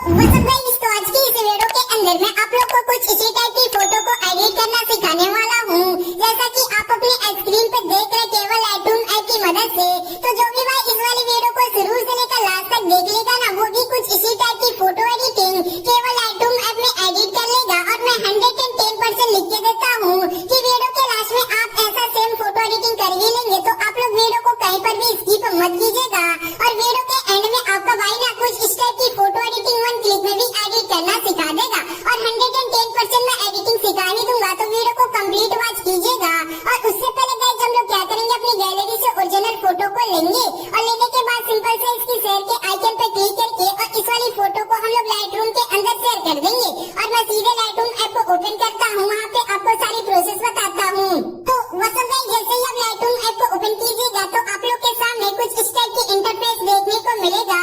तो आज की इस वीडियो के अंदर मैं आप लोग को कुछ इसी टाइप की फोटो को एडिट करना सिखाने वाला हूँ। जैसा कि आप अपनी स्क्रीन पे देख रहे केवल लाइटरूम ऐप की मदद से। तो जो भी भाई इस वाली वीडियो को शुरू से लेकर लास्ट तक देख लेगा ना, वो भी कुछ इसी टाइप की फोटो एडिटिंग केवल लाइटरूम ऐप में एडिट कर लेगा। और मैं 110% लिख के देता हूँ कि वीडियो के लास्ट में आप ऐसा सेम फोटो एडिटिंग कर ही लेंगे। तो आप लोग वीडियो को कहीं पर भी स्किप मत कीजिएगा। और वीडियो के एंड में आपका भाई ना कुछ इस टाइप की फोटो एडिटिंग 1 क्लिक में भी एडिट करना सिखा देगा। और 110% मैं एडिटिंग सिखा ही दूंगा। तो वीडियो को कंप्लीट वॉच कीजिएगा। और उससे पहले गाइस हम लोग क्या करेंगे, अपनी गैलरी से ओरिजिनल फोटो को लेंगे और लेने के बाद सिंपल से इसकी शेयर के आइकन पे क्लिक करके और इस वाली फोटो को हम लोग लाइटरूम के अंदर शेयर कर देंगे। और मैं सीधे लाइटरूम ऐप को ओपन करता हूँ, वहाँ पे आपको सारी प्रोसेस बताता हूँ। तो मतलब गाइस जैसे ही आप लाइटरूम ऐप को ओपन कीजिएगा तो आप लोग के सामने कुछ इस टाइप की इंटरफेस देखने को मिलेगा।